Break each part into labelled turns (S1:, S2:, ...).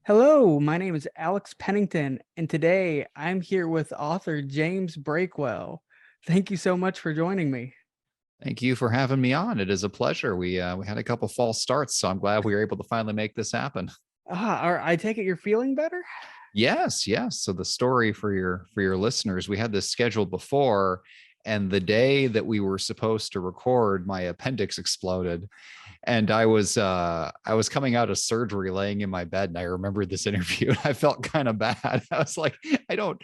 S1: Hello, my name is Alex Pennington, and today I'm here with author James Breakwell. Thank you so much for joining me.
S2: Thank you for having me on. It is a pleasure. We had a couple false starts, so I'm glad we were able to finally make this happen.
S1: I take it you're feeling better?
S2: Yes, yes. So the story for your listeners, we had this scheduled before, and the day that we were supposed to record, my appendix exploded, and I was coming out of surgery, laying in my bed, and I remembered this interview, and I felt kind of bad. I was like, I don't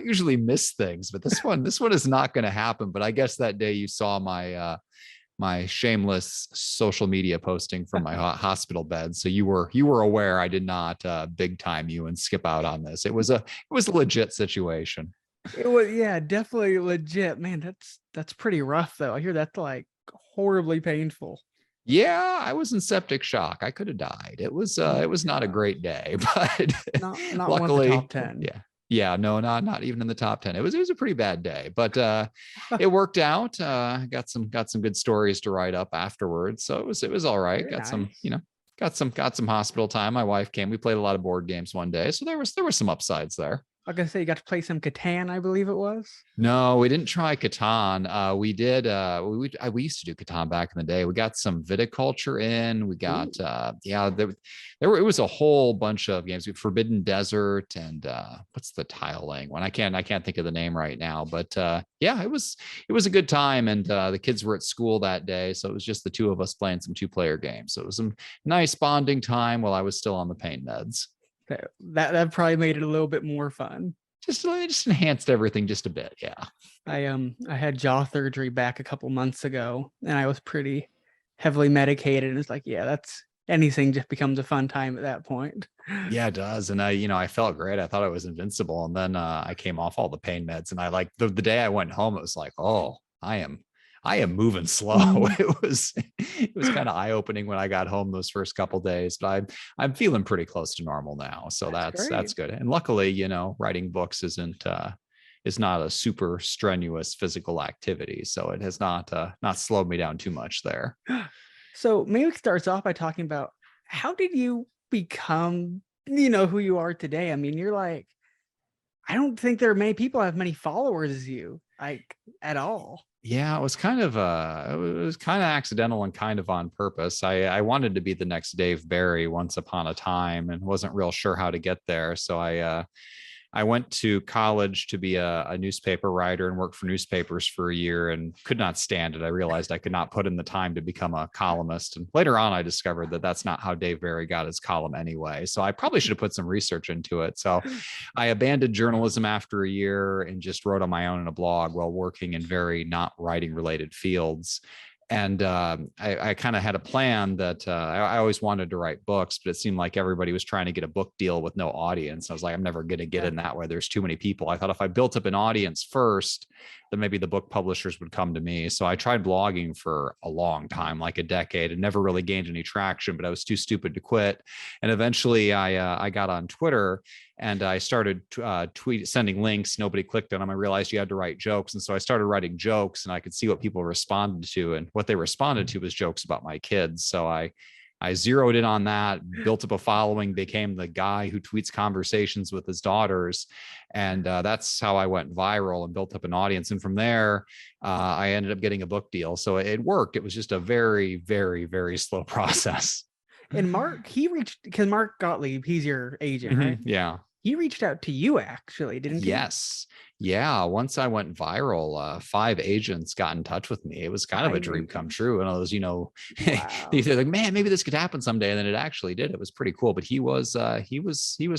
S2: usually miss things, but this one is not going to happen. But I guess that day you saw my shameless social media posting from my hospital bed, so you were aware I did not big time you and skip out on this. It was a legit situation.
S1: It was, yeah, definitely legit. Man, that's pretty rough though. I hear that's like horribly painful.
S2: Yeah, I was in septic shock. I could have died.
S1: Oh
S2: It was
S1: my
S2: not a
S1: God.
S2: great day, but
S1: Not one of the top
S2: luckily,
S1: 10.
S2: yeah. Yeah, no, not even in the top 10. It was a pretty bad day, but it worked out. Got some good stories to write up afterwards. So it was all right.
S1: Very nice.
S2: Got some hospital time. My wife came. We played a lot of board games one day. So there was some upsides there.
S1: I was gonna say you got to play some Catan, I believe it was.
S2: No, we didn't try Catan. We did. We used to do Catan back in the day. We got some viticulture in. We got
S1: Ooh,
S2: yeah. There were, it was a whole bunch of games. We Forbidden Desert and what's the tile laying one? I can't think of the name right now. But yeah, it was a good time. And the kids were at school that day, so it was just the two of us playing some two-player games. So it was some nice bonding time while I was still on the pain meds.
S1: that probably made it a little bit more fun.
S2: Just enhanced everything just a bit. Yeah.
S1: I had jaw surgery back a couple months ago and I was pretty heavily medicated and it's like, yeah, that's anything just becomes a fun time at that point.
S2: Yeah, it does. And I felt great. I thought I was invincible. And then I came off all the pain meds. And I like the day I went home, it was like, oh, I am moving slow.
S1: Mm,
S2: It was kind of eye-opening when I got home those first couple days, but I'm feeling pretty close to normal now. So
S1: that's
S2: that's
S1: great.
S2: good. And luckily, writing books is not a super strenuous physical activity. So it has not slowed me down too much there.
S1: So maybe we could start off by talking about how did you become, who you are today? I mean, you're like, I don't think there are many people who have many followers as you, like at all.
S2: Yeah, it was kind of accidental and kind of on purpose. I wanted to be the next Dave Barry once upon a time and wasn't real sure how to get there. So I went to college to be a newspaper writer and worked for newspapers for a year and could not stand it. I realized I could not put in the time to become a columnist. And later on, I discovered that that's not how Dave Barry got his column anyway. So I probably should have put some research into it. So I abandoned journalism after a year and just wrote on my own in a blog while working in very not writing related fields. And I kind of had a plan that I always wanted to write books, but it seemed like everybody was trying to get a book deal with no audience. I was like, I'm never going to get
S1: Yeah.
S2: in that way. There's too many people. I thought if I built up an audience first, then maybe the book publishers would come to me. So I tried blogging for a long time, like a decade, and never really gained any traction, but I was too stupid to quit. And eventually I got on Twitter and I started sending links. Nobody clicked on them. I realized you had to write jokes, and so I started writing jokes, and I could see what people responded to, and what they responded to was jokes about my kids. So I zeroed in on that, built up a following, became the guy who tweets conversations with his daughters, and that's how I went viral and built up an audience. And from there, I ended up getting a book deal. So it worked. It was just a very, very, very slow process.
S1: And Mark, he reached because Mark Gottlieb, he's your agent, right?
S2: Yeah.
S1: He reached out to you actually, didn't he?
S2: Yes. Yeah. Once I went viral, five agents got in touch with me. It was kind of a
S1: Five
S2: dream come
S1: agents.
S2: true. And I was,
S1: Wow.
S2: they're like, man, maybe this could happen someday. And then it actually did. It was pretty cool. But he was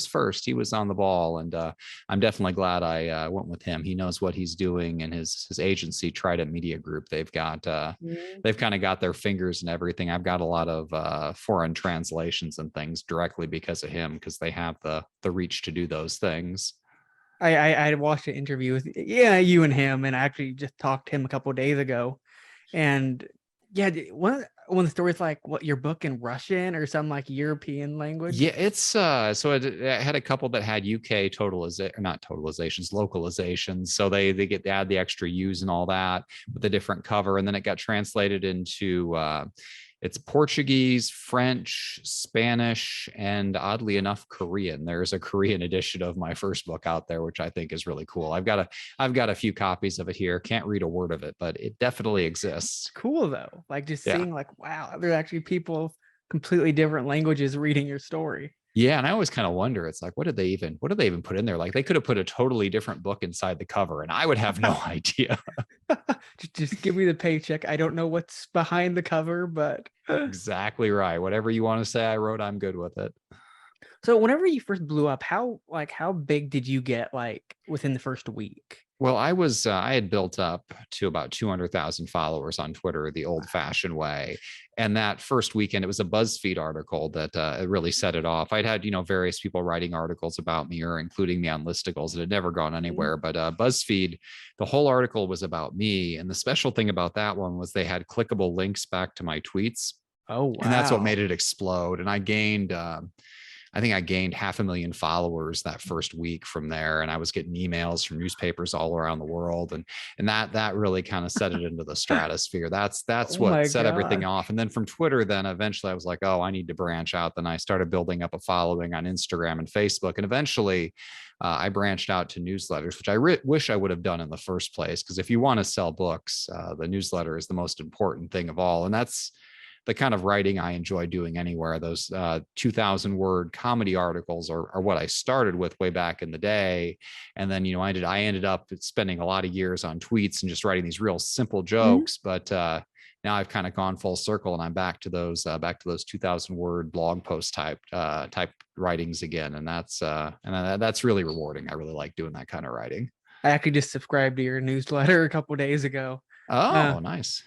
S2: first. He was on the ball. And I'm definitely glad I went with him. He knows what he's doing. And his agency, Trident Media Group,
S1: Mm.
S2: they've kind of got their fingers in everything. I've got a lot of foreign translations and things directly because of him, because they have the reach to do those things.
S1: I watched an interview with you and him, and I actually just talked to him a couple of days ago, and yeah, one of the stories like what your book in Russian or some like European language.
S2: Yeah, it's so I had a couple that had UK totalization, not totalizations, localizations. So they add the extra U's and all that with a different cover, and then it got translated into it's Portuguese, French, Spanish, and oddly enough, Korean. There's a Korean edition of my first book out there, which I think is really cool. I've got a few copies of it here. Can't read a word of it, but it definitely exists.
S1: Cool though. Like just
S2: Yeah.
S1: seeing like, wow, there's actually people of completely different languages reading your story.
S2: Yeah, and I always kind of wonder, it's like, what did they even put in there? Like they could have put a totally different book inside the cover, and I would have no idea.
S1: Just give me the paycheck. I don't know what's behind the cover, but
S2: Exactly right. Whatever you want to say I wrote, I'm good with it.
S1: so whenever you first blew up, how big did you get like within the first week?
S2: Well, I had built up to about 200,000 followers on Twitter the old fashioned way. And that first weekend, it was a BuzzFeed article that really set it off. I'd had, various people writing articles about me or including me on listicles. It had never gone anywhere, but BuzzFeed, the whole article was about me. And the special thing about that one was they had clickable links back to my tweets.
S1: Oh
S2: And that's what
S1: wow.
S2: made it explode. And I think I gained 500,000 followers that first week from there. And I was getting emails from newspapers all around the world. And that really kind of set it into the stratosphere. That's
S1: Oh
S2: what
S1: my
S2: set everything
S1: god.
S2: off. And then from Twitter, then eventually I was like, oh, I need to branch out. Then I started building up a following on Instagram and Facebook. And eventually I branched out to newsletters, which I wish I would have done in the first place. Because if you want to sell books, the newsletter is the most important thing of all. And that's the kind of writing I enjoy doing anywhere. Those 2,000 word comedy articles are what I started with way back in the day. And then, I ended up spending a lot of years on tweets and just writing these real simple
S1: Mhm.
S2: jokes. But now I've kind of gone full circle and I'm back to those 2,000 word blog post type writings again. And that's really rewarding. I really like doing that kind of writing.
S1: I actually just subscribed to your newsletter a couple days ago. Uh,
S2: Oh, nice.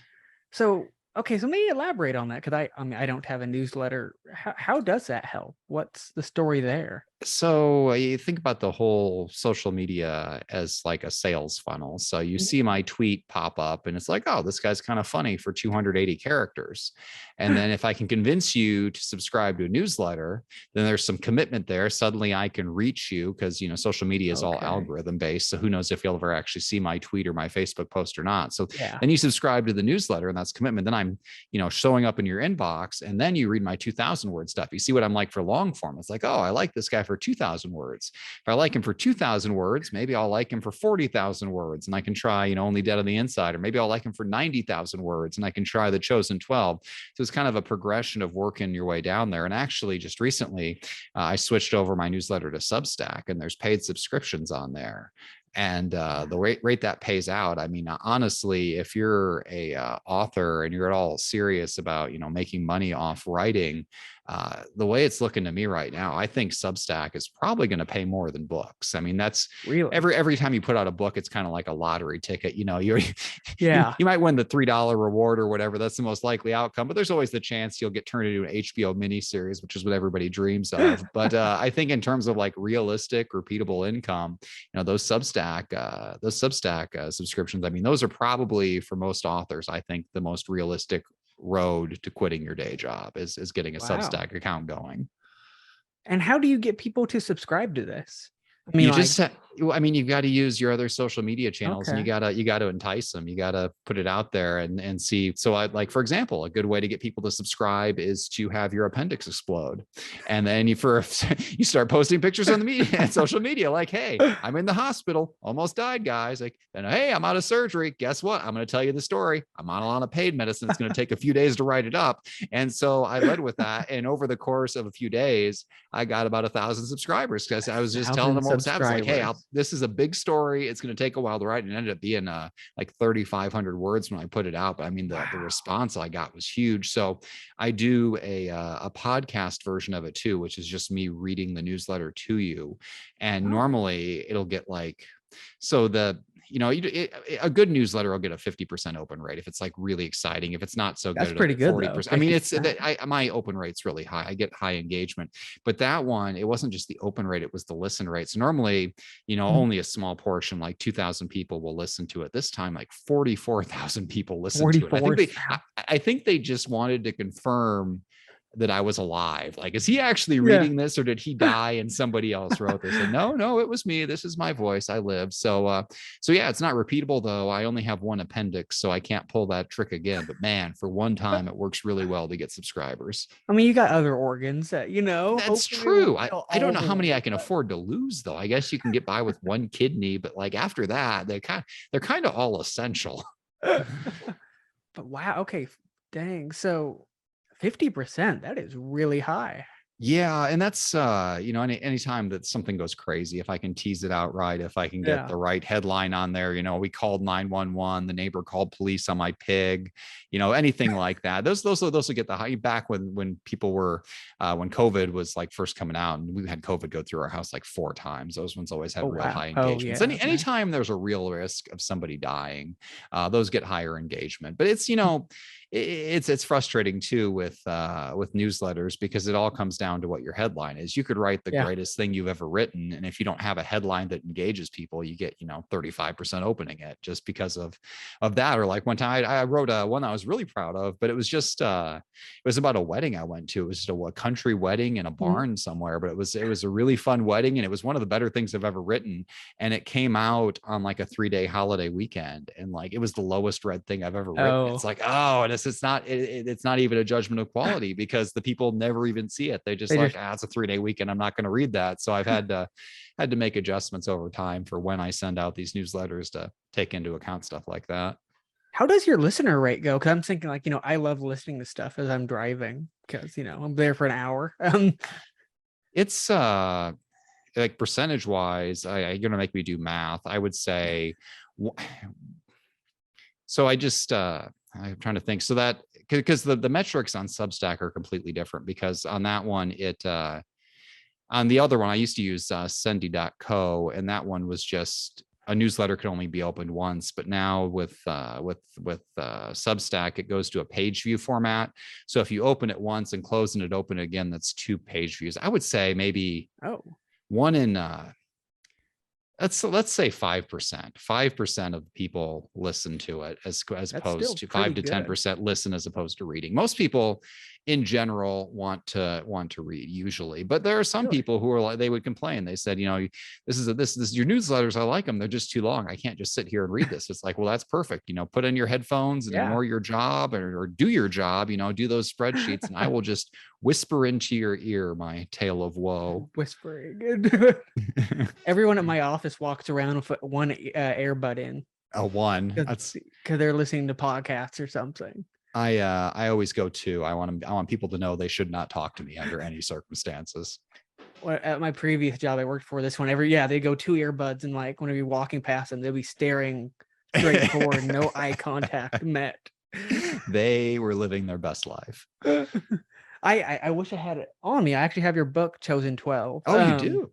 S1: so okay, so maybe elaborate on that because I mean I don't have a newsletter. How does that help? What's the story there?
S2: So you think about the whole social media as like a sales funnel. So you see my tweet pop up and it's like, oh, this guy's kind of funny for 280 characters. And then if I can convince you to subscribe to a newsletter, then there's some commitment there. Suddenly I can reach you because, social media is all
S1: Okay.
S2: algorithm based. So who knows if you'll ever actually see my tweet or my Facebook post or not. So
S1: Yeah.
S2: then you subscribe to the newsletter and that's commitment. Then I'm, showing up in your inbox and then you read my 2,000 word stuff. You see what I'm like for long form. It's like, oh, I like this guy for 2,000 words. If I like him for 2,000 words, maybe I'll like him for 40,000 words and I can try, Only Dead on the Inside, or maybe I'll like him for 90,000 words and I can try The Chosen 12. So it's kind of a progression of working your way down there. And actually, just recently, I switched over my newsletter to Substack and there's paid subscriptions on there. And the rate that pays out, I mean, honestly, if you're a author and you're at all serious about making money off writing, the way it's looking to me right now, I think Substack is probably going to pay more than books. I mean, that's
S1: Really?
S2: every time you put out a book, it's kind of like a lottery ticket. You
S1: Yeah.
S2: you might win the $3 reward or whatever. That's the most likely outcome, but there's always the chance you'll get turned into an HBO miniseries, which is what everybody dreams of. But I think in terms of like realistic, repeatable income, those Substack subscriptions, I mean, those are probably for most authors, I think the most realistic road to quitting your day job is getting a
S1: Wow.
S2: Substack account going.
S1: And how do you get people to subscribe to this? I mean,
S2: You
S1: like,
S2: just I mean, you've got to use your other social media channels and
S1: okay.
S2: you gotta entice them. You gotta put it out there and see. So I like, for example, a good way to get people to subscribe is to have your appendix explode. And then you start posting pictures on the media and social media, like, hey, I'm in the hospital, almost died, guys. Like, and hey, I'm out of surgery. Guess what? I'm going to tell you the story. I'm on a lot of paid medicine. It's going to take a few days to write it up. And so I led with that. And over the course of a few days, I got about 1,000 subscribers because I was just telling
S1: 1,000
S2: them what was happening. Like, hey,
S1: subscribers.
S2: this is a big story. It's going to take a while to write. And it ended up being like 3,500 words when I put it out. But I mean, the
S1: Wow.
S2: response I got was huge. So I do a podcast version of it too, which is just me reading the newsletter to you. And
S1: Oh,
S2: normally it'll get like, so a good newsletter will get a 50% open rate if it's like really exciting. If it's not so good,
S1: that's
S2: it'll
S1: pretty
S2: get
S1: good though.
S2: 40%. I mean, it's
S1: 50%.
S2: my open rate's really high. I get high engagement, but that one, it wasn't just the open rate, it was the listen rate. So normally,
S1: Mhm.
S2: only a small portion, like 2,000 people will listen to it. This time, like 44,000 people listened to it.
S1: 44,000.
S2: I think they just wanted to confirm that I was alive. Like, is he actually
S1: Yeah.
S2: reading this, or did he die and somebody else wrote this? And no, it was me. This is my voice. I live. So yeah, it's not repeatable though. I only have one appendix, so I can't pull that trick again. But man, for one time, it works really well to get subscribers.
S1: I mean, you got other organs that,
S2: That's
S1: hopefully it won't
S2: true. I,
S1: kill
S2: I don't
S1: all
S2: know
S1: the
S2: how many I
S1: ones,
S2: can
S1: but
S2: afford to lose though. I guess you can get by with one kidney, but like after that, they're kind of all essential.
S1: but wow, okay, dang. So 50%, that is really high.
S2: Yeah, and that's anytime that something goes crazy, if I can tease it out right, if I can get
S1: Yeah.
S2: the right headline on there, we called 911, the neighbor called police on my pig, anything like that. Those will get the high. Back when people were when COVID was like first coming out, and we had COVID go through our house like 4 times. Those ones always
S1: Oh
S2: had real
S1: wow.
S2: high
S1: Oh
S2: engagements.
S1: yeah. Man.
S2: Anytime there's a real risk of somebody dying, those get higher engagement. But it's frustrating too with newsletters, because it all comes down to what your headline is. You could write the
S1: Yeah.
S2: greatest thing you've ever written, and if you don't have a headline that engages people, you get 35% opening it just because of that. Or like one time I wrote one I was really proud of, but it was just it was about a wedding I went to. It was just a country wedding in a
S1: Mhm.
S2: barn somewhere, but it was a really fun wedding, and it was one of the better things I've ever written. And it came out on like a 3-day holiday weekend, and like it was the lowest read thing I've ever written. It's
S1: Oh.
S2: like, oh, and it's not even a judgment of quality, because the people never even see it. They just
S1: They
S2: like,
S1: just
S2: it's a 3-day weekend, I'm not going to read that. So I've had to make adjustments over time for when I send out these newsletters to take into account stuff like that.
S1: How does your listener rate go? Because I'm thinking like, I love listening to stuff as I'm driving because, I'm there for an hour.
S2: It's like percentage wise, you're gonna make me do math. I would say, so I just I'm trying to think. So that, because the metrics on Substack are completely different, because on that one on the other one I used to use Sendy.co, and that one was just a newsletter could only be opened once. But now with Substack, it goes to a page view format. So if you open it once and close and it open it again, that's 2 page views. I would say maybe
S1: Oh,
S2: one in let's say 5% of people listen to it, as
S1: that's
S2: opposed
S1: still
S2: to
S1: pretty
S2: 5 to
S1: good.
S2: 10% listen as opposed to reading. Most people in general want to read usually, but there are some
S1: Really?
S2: people who are like, they would complain. They said, this is your newsletters, I like them, they're just too long, I can't just sit here and read this. It's like, well, that's perfect. Put in your headphones and
S1: Yeah.
S2: ignore your job, or do your job, do those spreadsheets, and I will just whisper into your ear my tale of woe.
S1: Whispering. Everyone at my office walks around with one earbud in
S2: A one.
S1: because
S2: That's
S1: they're listening to podcasts or something.
S2: I always go to. I want people to know they should not talk to me under any circumstances.
S1: At my previous job I worked for, this one they go 2 earbuds, and like whenever you're walking past them, they'll be staring straight forward, no eye contact met.
S2: They were living their best life.
S1: I wish I had it on me. I actually have your book, Chosen 12.
S2: Oh, you do?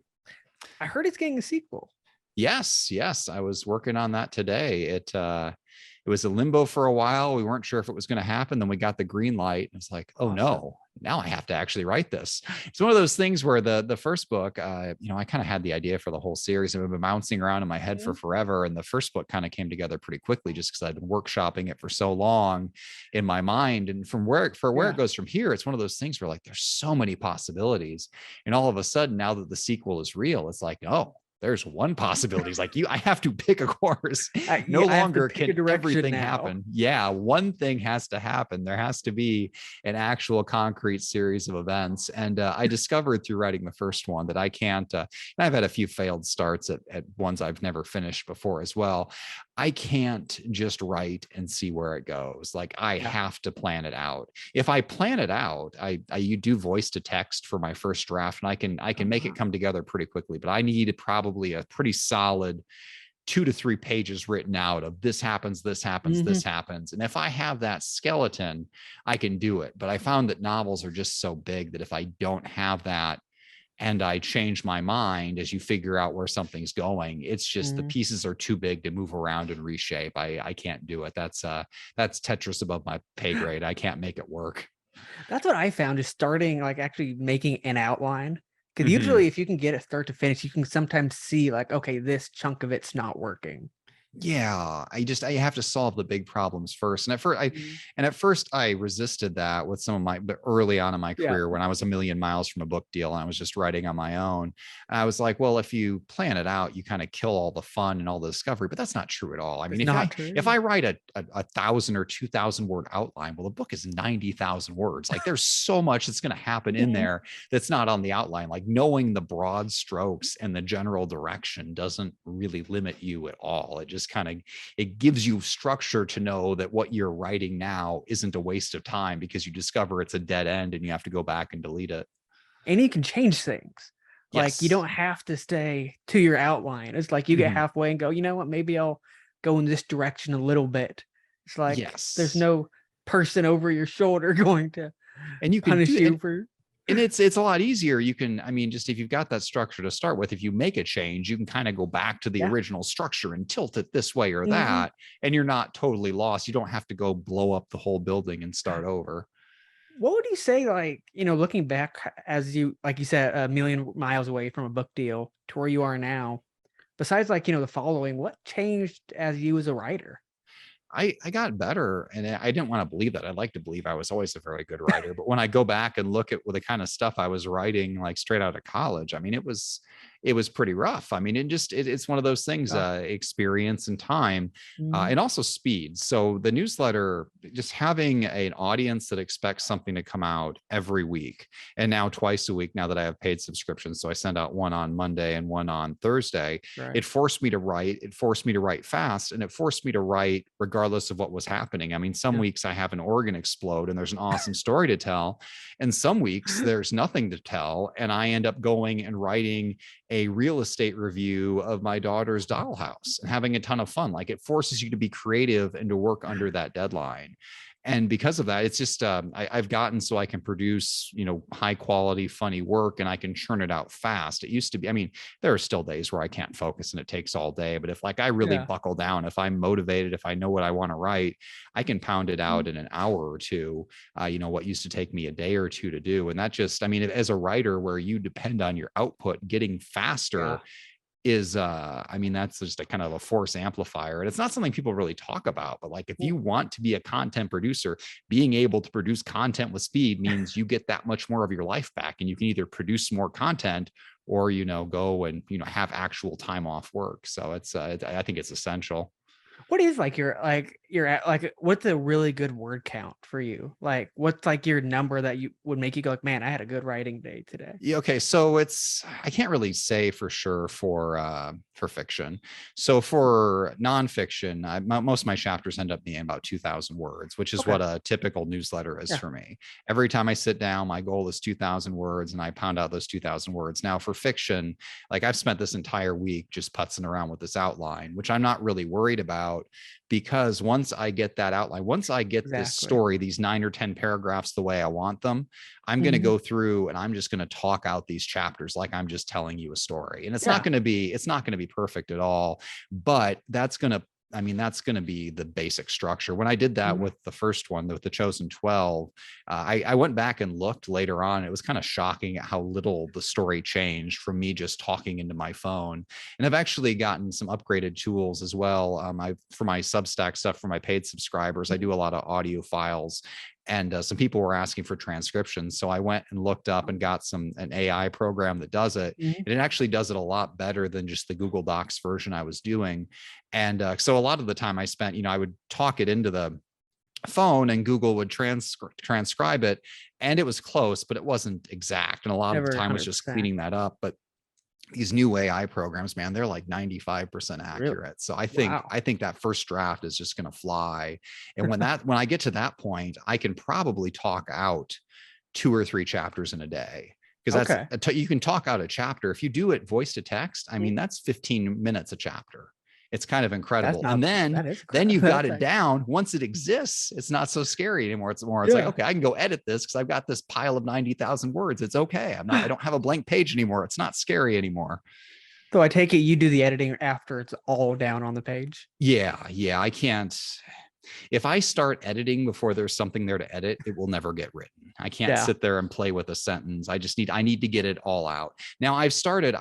S1: I heard it's getting a sequel.
S2: Yes. I was working on that today. It was a limbo for a while. We weren't sure if it was going to happen. Then we got the green light. It's like, oh
S1: Awesome.
S2: no, now I have to actually write this. It's one of those things where the first book, I kind of had the idea for the whole series, and we've been bouncing around in my head for forever. And the first book kind of came together pretty quickly, just because I'd been workshopping it for so long in my mind. And from where it goes from here, it's one of those things where like there's so many possibilities. And all of a sudden, now that the sequel is real, it's like, oh, there's one possibility. It's like, I have to pick a course. No longer can everything happen. Yeah, one thing has to happen. There has to be an actual concrete series of events. And I discovered through writing the first one that I can't, and I've had a few failed starts at ones I've never finished before as well. I can't just write and see where it goes. Like I have to plan it out. If I plan it out, you do voice to text for my first draft, and I can make it come together pretty quickly. But I need probably a pretty solid 2 to 3 pages written out of this happens, this happens, this happens. And if I have that skeleton, I can do it. But I found that novels are just so big that if I don't have that, and I change my mind as you figure out where something's going, it's just the pieces are too big to move around and reshape. I can't do it. That's Tetris above my pay grade. I can't make it work.
S1: That's what I found, is starting, like actually making an outline. Because usually if you can get it start to finish, you can sometimes see like, okay, this chunk of it's not working.
S2: Yeah, I have to solve the big problems first.
S1: Mhm.
S2: And at first I resisted that with some of my, but early on in my
S1: Yeah.
S2: career when I was a million miles from a book deal and I was just writing on my own. And I was like, well, if you plan it out, you kind of kill all the fun and all the discovery, but that's not true at all. I mean,
S1: It's not
S2: if
S1: true.
S2: I write a 1,000 or 2,000 word outline, well, the book is 90,000 words. Like there's so much that's going to happen in
S1: Mhm.
S2: there that's not on the outline. Like knowing the broad strokes and the general direction doesn't really limit you at all. It just kind of, it gives you structure to know that what you're writing now isn't a waste of time because you discover it's a dead end and you have to go back and delete it.
S1: And you can change things. Like, you
S2: Yes.
S1: don't have to stay to your outline. It's like you get
S2: Mhm.
S1: halfway and go, "You know what? Maybe I'll go in this direction a little bit." It's like there's
S2: Yes.
S1: no person over your shoulder going to
S2: And you can do
S1: punish
S2: it.
S1: you for.
S2: And it's a lot easier. You can, I mean, just if you've got that structure to start with, if you make a change, you can kind of go back to the
S1: Yeah.
S2: original structure and tilt it this way or
S1: Mhm.
S2: that, and you're not totally lost. You don't have to go blow up the whole building and start over.
S1: What would you say, like, looking back as you, like you said, a million miles away from a book deal to where you are now, besides like, the following, what changed as you as a writer?
S2: I got better, and I didn't want to believe that. I'd like to believe I was always a very good writer, but when I go back and look at the kind of stuff I was writing like straight out of college, I mean, it was pretty rough. I mean, it's one of those things,
S1: Uh,
S2: experience and time,
S1: mhm.
S2: and also speed. So the newsletter, just having an audience that expects something to come out every week, and now twice a week now that I have paid subscriptions. So I send out one on Monday and one on Thursday.
S1: Right.
S2: It forced me to write. It forced me to write fast, and it forced me to write regardless of what was happening. I mean, some
S1: Yeah.
S2: weeks I have an organ explode and there's an awesome story to tell, and some weeks there's nothing to tell, and I end up going and writing a real estate review of my daughter's dollhouse and having a ton of fun. Like it forces you to be creative and to work under that deadline. And because of that, it's just I've gotten so I can produce, high quality, funny work, and I can churn it out fast. It used to be, I mean, there are still days where I can't focus and it takes all day. But if like I really
S1: Yeah.
S2: buckle down, if I'm motivated, if I know what I want to write, I can pound it out
S1: Mhm.
S2: in an hour or two. What used to take me a day or two to do. And that just, I mean, as a writer where you depend on your output getting
S1: Yeah.
S2: faster is I mean, that's just a kind of a force amplifier, and it's not something people really talk about. But like if
S1: Mm.
S2: you want to be a content producer, being able to produce content with speed means you get that much more of your life back, and you can either produce more content or go and have actual time off work. So I think it's essential.
S1: What is like your at like what's a really good word count for you? Like what's like your number that you would make you go like, man, I had a good writing day today.
S2: Yeah, okay, so I can't really say for sure for fiction. So for nonfiction, most of my chapters end up being about 2,000 words, which is
S1: Okay.
S2: what a typical newsletter is
S1: Yeah.
S2: for me. Every time I sit down, my goal is 2,000 words, and I pound out those 2,000 words. Now for fiction, like I've spent this entire week just putzing around with this outline, which I'm not really worried about, because once I get that outline, once I get this
S1: Exactly.
S2: story, these 9 or 10 paragraphs the way I want them, I'm going to
S1: Mhm.
S2: go through and I'm just going to talk out these chapters like I'm just telling you a story. And
S1: Yeah.
S2: it's not going to be perfect at all, but that's going to be the basic structure. When I did that
S1: Mhm.
S2: with the first one, with the Chosen 12, I went back and looked later on. It was kind of shocking at how little the story changed from me just talking into my phone. And I've actually gotten some upgraded tools as well. For my Substack stuff for my paid subscribers, I
S1: Mhm.
S2: do a lot of audio files, and some people were asking for transcriptions, so I went and looked up and got an AI program that does it,
S1: Mhm.
S2: and it actually does it a lot better than just the Google Docs version I was doing. And so a lot of the time I spent, I would talk it into the phone and Google would transcribe it, and it was close, but it wasn't exact, and a lot of the
S1: Never
S2: time was just
S1: 100%.
S2: cleaning that up. But these new AI programs, man, they're like 95%
S1: Really?
S2: accurate. So I think
S1: Wow.
S2: I think that first draft is just going to fly. And when I get to that point, I can probably talk out 2 or 3 chapters in a day, because
S1: Okay.
S2: you can talk out a chapter if you do it voice to text. I mean,
S1: Mhm.
S2: that's 15 minutes a chapter. It's kind of
S1: That's
S2: incredible. And
S1: not
S2: then
S1: that is
S2: then
S1: crap.
S2: you've got
S1: That's
S2: it
S1: like
S2: down. Once it exists, it's not so scary anymore. It's like,
S1: yeah.
S2: okay, I can go edit this because I've got this pile of 90,000 words. It's okay. I don't have a blank page anymore. It's not scary anymore.
S1: So I take it you do the editing after it's all down on the page?
S2: Yeah, I can't. if I start editing before there's something there to edit, it will never get written. I can't
S1: Yeah.
S2: sit there and play with a sentence. I need to get it all out. Now I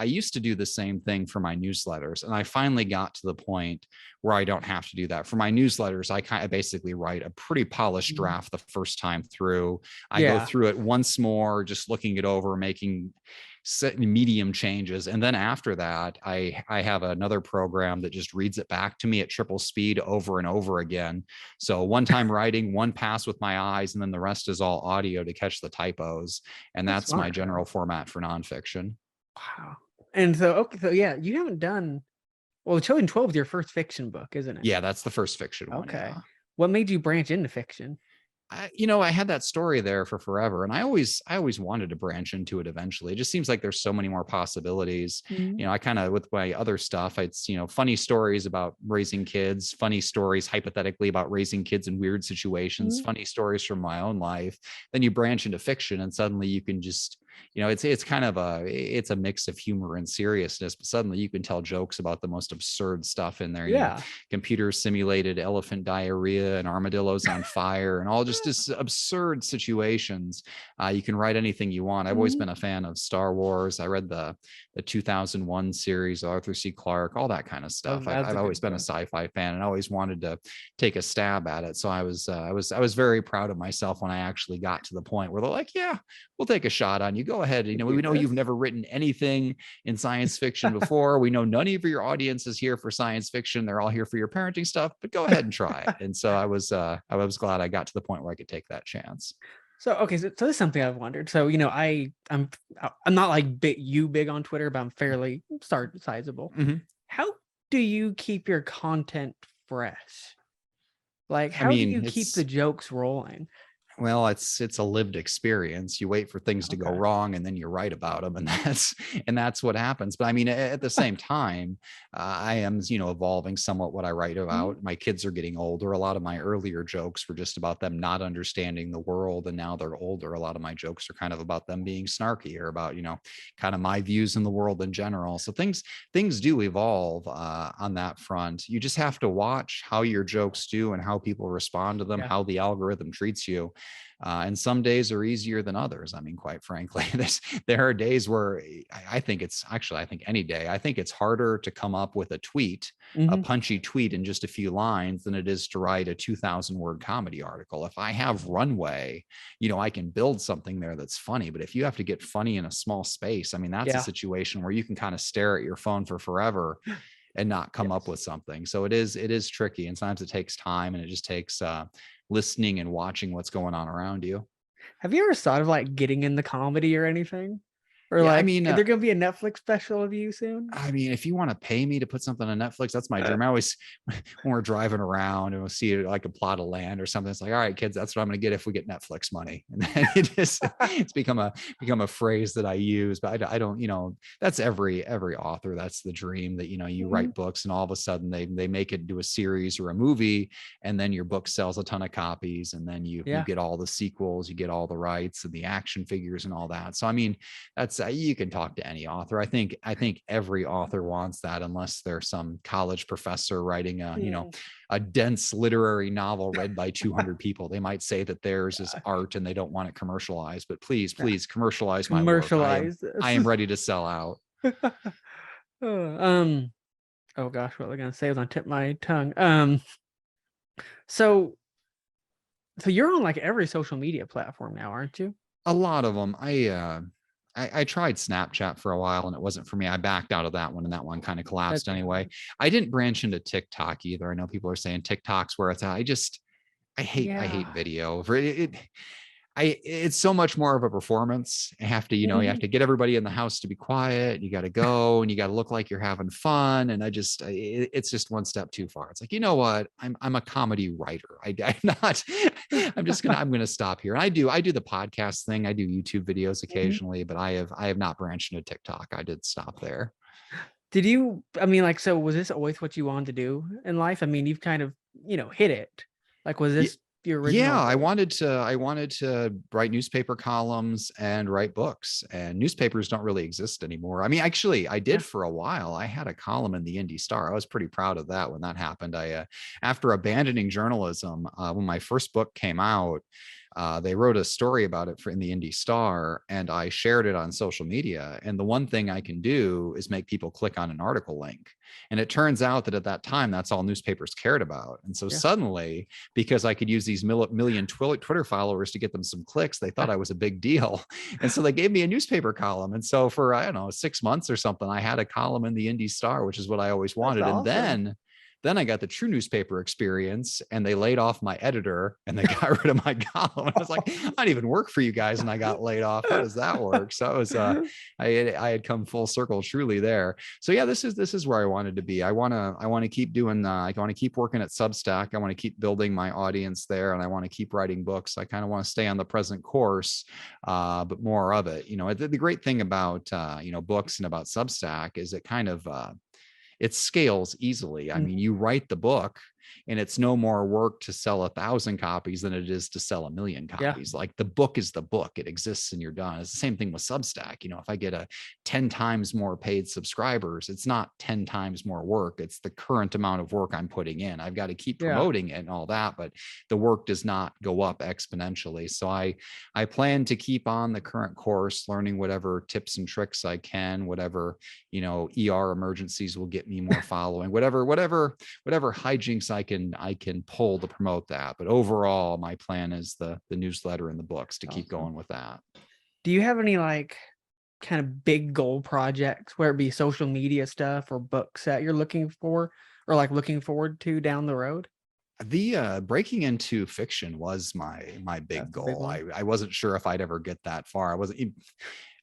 S2: used to do the same thing for my newsletters, and I finally got to the point where I don't have to do that. For my newsletters, I kind of basically write a pretty polished draft the first time through. I go
S1: Yeah.
S2: through it once more, just looking it over, making medium changes, and then after that I have another program that just reads it back to me at triple speed over and over again. So one time writing, one pass with my eyes, and then the rest is all audio to catch the typos. And
S1: That's
S2: that's my
S1: smart.
S2: general format for nonfiction.
S1: Wow. And so, okay, so yeah, you haven't done, well, Children 12 is your first fiction book, isn't it?
S2: Yeah, that's the first fiction one.
S1: Okay.
S2: Yeah.
S1: What made you branch into fiction?
S2: I had that story there for forever, and I always wanted to branch into it eventually. It just seems like there's so many more possibilities.
S1: Mhm.
S2: I kind of, with my other stuff, it's, funny stories about raising kids, funny stories hypothetically about raising kids in weird situations,
S1: Mhm.
S2: funny stories from my own life. Then you branch into fiction, and suddenly you can just, it's kind of it's a mix of humor and seriousness, but suddenly you can tell jokes about the most absurd stuff in there.
S1: Yeah.
S2: Computer simulated elephant diarrhea and armadillos on fire and all just this absurd situations. You can write anything you want. I've always
S1: Mhm.
S2: been a fan of Star Wars. I read the 2001 series, Arthur C. Clarke, all that kind of
S1: Oh,
S2: stuff.
S1: that's
S2: I've
S1: a
S2: always
S1: good
S2: been a
S1: book.
S2: sci-fi fan and always wanted to take a stab at it. So I was very proud of myself when I actually got to the point where they're like, yeah, we'll take a shot on you. Go ahead.
S1: You
S2: We
S1: do
S2: know
S1: this.
S2: you've never written anything in science fiction before. We know none of your audience is here for science fiction. They're all here for your parenting stuff, but go ahead and try it. And so I was glad I got to the point where I could take that chance.
S1: So okay, so this is something I've wondered. So I'm not like big on Twitter, but I'm fairly sizable.
S2: Mhm.
S1: How do you keep your content fresh? Like,
S2: I
S1: how do
S2: mean,
S1: you keep the jokes rolling?
S2: well, it's a lived experience. You wait for things to go
S1: Okay.
S2: wrong, and then you write about them, and that's what happens. But I mean, at the same time, I am evolving somewhat what I write
S1: Mhm.
S2: about. My kids are getting older. A lot of my earlier jokes were just about them not understanding the world, and now they're older. A lot of my jokes are kind of about them being snarky or about kind of my views in the world in general. So things do evolve on that front. You just have to watch how your jokes do and how people respond to them,
S1: Yeah.
S2: how the algorithm treats you. And some days are easier than others. I mean, quite frankly, there are days where I think I think any day, I think it's harder to come up with a
S1: Mhm.
S2: punchy tweet in just a few lines than it is to write a 2,000 word comedy article. If I have runway, I can build something there that's funny. But if you have to get funny in a small space, I mean, that's a
S1: Yeah.
S2: situation where you can kind of stare at your phone for forever and not come up
S1: Yes.
S2: with something. So it is tricky, and sometimes it takes time, and it just takes listening and watching what's going on around you.
S1: Have you ever thought of like getting in the comedy or anything? Or
S2: Yeah,
S1: like, is there gonna be a Netflix special of you soon?
S2: I mean, if you want to pay me to put something on Netflix, that's my dream. I always, when we're driving around and we'll see like a plot of land or something, it's like, all right, kids, that's what I'm going to get if we get Netflix money. And then it's become a phrase that I use, but I don't, that's every author. That's the dream that, you
S1: Mhm.
S2: write books and all of a sudden they make it into a series or a movie, and then your book sells a ton of copies, and then you
S1: Yeah.
S2: get all the sequels, you get all the rights and the action figures and all that. So, I mean, that's you can talk to any author. I think every author wants that, unless they're some college professor writing
S1: Mm.
S2: a dense literary novel read by 200 people. They might say that theirs is
S1: Yeah.
S2: art and they don't want it commercialized, but please,
S1: Yeah.
S2: please commercialize my work. i am
S1: Commercialize
S2: i
S1: this.
S2: am ready to sell out.
S1: Oh, oh gosh, what was I gonna say? It was on tip of my tongue. So you're on like every social media platform now, aren't you?
S2: A lot of them. I tried Snapchat for a while and it wasn't for me. I backed out of that one, and that one kind of
S1: That's
S2: collapsed
S1: a good
S2: anyway.
S1: one.
S2: I didn't branch into TikTok either. I know people are saying TikTok's where it's at. I hate
S1: Yeah.
S2: video. It's so much more of a performance. You have
S1: Mhm.
S2: to get everybody in the house to be quiet. You got to go and you got to look like you're having fun. And it's just one step too far. It's like, you know what? I'm a comedy writer. I'm not, I'm going to stop here. And I do the podcast thing. I do YouTube videos
S1: Mhm.
S2: occasionally, but I have not branched into TikTok. I did stop there.
S1: Did you, I mean, like, so was this always what you wanted to do in life? I mean, you've kind of, hit it. Like, was
S2: Yeah.
S1: this the
S2: Yeah,
S1: original
S2: I
S1: goal?
S2: wanted to write newspaper columns and write books, and newspapers don't really exist anymore. I mean, actually, I did
S1: Yeah.
S2: for a while. I had a column in the Indy Star. I was pretty proud of that when that happened. After abandoning journalism, when my first book came out, they wrote a story about it in the Indy Star, and I shared it on social media. And the one thing I can do is make people click on an article link. And it turns out that at that time, that's all newspapers cared about. And so
S1: Yeah.
S2: suddenly, because I could use these million Twitter followers to get them some clicks, they thought I was a big deal. And so they gave me a newspaper column. And so for, I don't know, 6 months or something, I had a column in the Indy Star, which is what I always
S1: That's
S2: wanted. And
S1: awesome.
S2: then I got the true newspaper experience, and they laid off my editor and they got rid of my column. And I was like, I don't even work for you guys. And I got laid off. How does that work? So it was, I had come full circle truly there. So yeah, this is where I wanted to be. I want to keep doing, I want to keep working at Substack. I want to keep building my audience there, and I want to keep writing books. I kind of want to stay on the present course, but more of it. The great thing about, books and about Substack is it kind of, it scales easily. I
S1: Mm,
S2: mean, you write the book and it's no more work to sell 1,000 copies than it is to sell 1,000,000
S1: yeah.
S2: copies. Like, the book is the book, it exists and you're done. It's the same thing with Substack. If I get a 10 times more paid subscribers, it's not 10 times more work. It's the current amount of work I'm putting in. I've got to keep
S1: Yeah.
S2: promoting it and all that, but the work does not go up exponentially. So I plan to keep on the current course, learning whatever tips and tricks I can, whatever, ER emergencies will get me more following, whatever hijinks I can pull to promote that. But overall, my plan is the newsletter and the books, to keep
S1: Awesome.
S2: going with that.
S1: Do you have any like kind of big goal projects, where it be social media stuff or books that you're looking for or like looking forward to down the road?
S2: The breaking into fiction was my big
S1: That's a big
S2: goal.
S1: one.
S2: I wasn't sure if I'd ever get that far. I wasn't.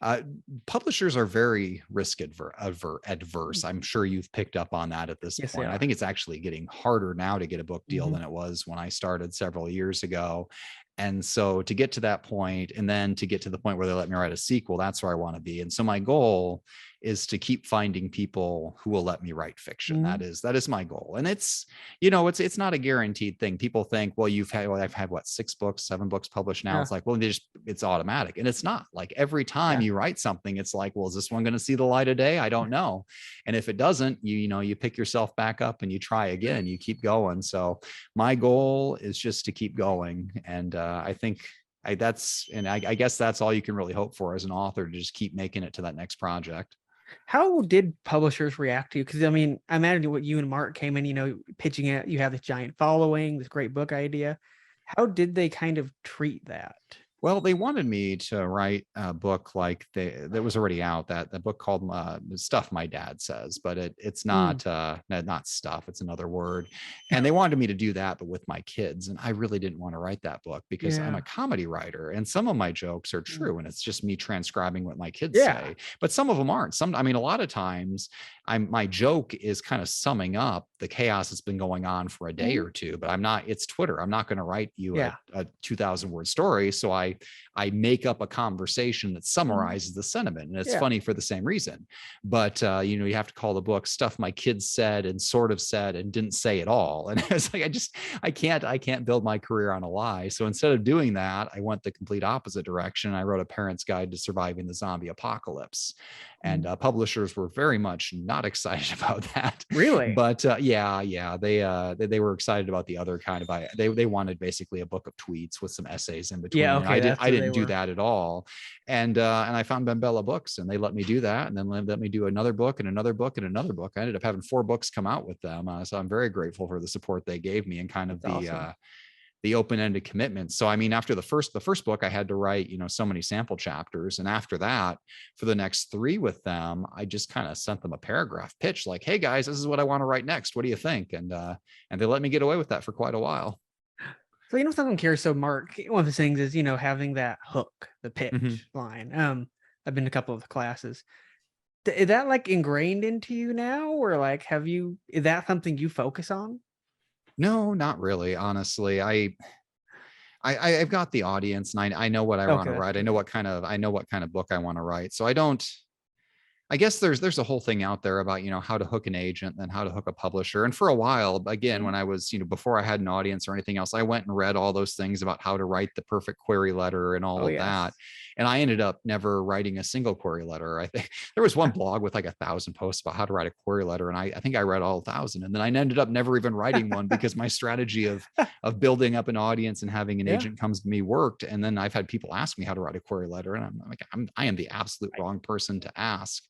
S2: Uh, Publishers are very adverse.
S1: Mm,
S2: I'm sure you've picked up on that at this
S1: yes, they
S2: point. I
S1: are.
S2: think it's actually getting harder now to get a book deal
S1: Mhm.
S2: than it was when I started several years ago. And so to get to that point, and then to get to the point where they let me write a sequel, that's where I want to be. And so my goal is to keep finding people who will let me write fiction.
S1: Mhm.
S2: That is my goal. And it's not a guaranteed thing. People think, well, I've had what, 6 books, 7 books published now.
S1: Yeah.
S2: It's like, well, it's automatic. And it's not. Like, every time
S1: Yeah.
S2: you write something, it's like, well, is this one going to see the light of day? I don't know. And if it doesn't, you pick yourself back up and you try again, you keep going. So my goal is just to keep going. And I think I guess that's all you can really hope for as an author, to just keep making it to that next project.
S1: How did publishers react to you? Because I mean, I imagine what you and Mark came in, pitching it. You have this giant following, this great book idea. How did they kind of treat that?
S2: Well, they wanted me to write a book like that was already out, that the book called Stuff My Dad Says, but it's
S1: Mm,
S2: not stuff, it's another word. And they wanted me to do that, but with my kids. And I really didn't want to write that book, because I'm
S1: yeah.
S2: a comedy writer and some of my jokes are
S1: Mm,
S2: true and it's just me transcribing what my kids
S1: yeah.
S2: say, but some of them aren't. I mean, a lot of times my joke is kind of summing up the chaos that's been going on for a day
S1: Mhm.
S2: or two, but it's Twitter. I'm not going to write you
S1: Yeah.
S2: a 2,000 word story. So I make up a conversation that
S1: Mhm.
S2: summarizes the sentiment, and it's
S1: Yeah.
S2: funny for the same reason. But you have to call the book Stuff My Kids Said and Sort of Said and Didn't Say at All. And it's like, I can't build my career on a lie. So instead of doing that, I went the complete opposite direction. I wrote A Parent's Guide to Surviving the Zombie Apocalypse. And
S1: Mm.
S2: publishers were very much not excited about that.
S1: Really?
S2: But yeah, they were excited about the other kind of, they wanted basically a book of tweets with some essays in
S1: Yeah.
S2: between, and
S1: Okay. That's
S2: I
S1: what they
S2: didn't do
S1: were.
S2: that at all. And I found Bembella Books, and they let me do that, and then let me do another book and another book and another book. I ended up having 4 books come out with them, so I'm very grateful for the support they gave me, and kind of
S1: That's awesome.
S2: the open-ended commitment. So I mean, after the first book, I had to write, so many sample chapters. And after that, for the next 3 with them, I just kind of sent them a paragraph pitch, like, hey guys, this is what I want to write next. What do you think? And they let me get away with that for quite a while.
S1: So something I'm curious. So Mark, one of the things is having that hook, the
S2: Mhm.
S1: pitch line. I've been to a couple of the classes. Is that like ingrained into you now, or like is that something you focus on?
S2: No, not really. Honestly, I've got the audience, and I know what I want
S1: Okay,
S2: to
S1: that's
S2: write.
S1: good.
S2: I know what kind of book I want to write. So I don't I guess there's a whole thing out there about, how to hook an agent, then how to hook a publisher. And for a while, again, when
S1: Mhm.
S2: I was, before I had an audience or anything else, I went and read all those things about how to write the perfect query letter and all
S1: Oh,
S2: of that.
S1: yes.
S2: And I ended up never writing a single query letter. I think there was one blog with like 1,000 posts about how to write a query letter. And I think I read all 1,000. And then I ended up never even writing one because my strategy of building up an audience and having an
S1: Yeah.
S2: agent comes to me worked. And then I've had people ask me how to write a query letter. And I'm like, I am the absolute
S1: I
S2: wrong person to ask.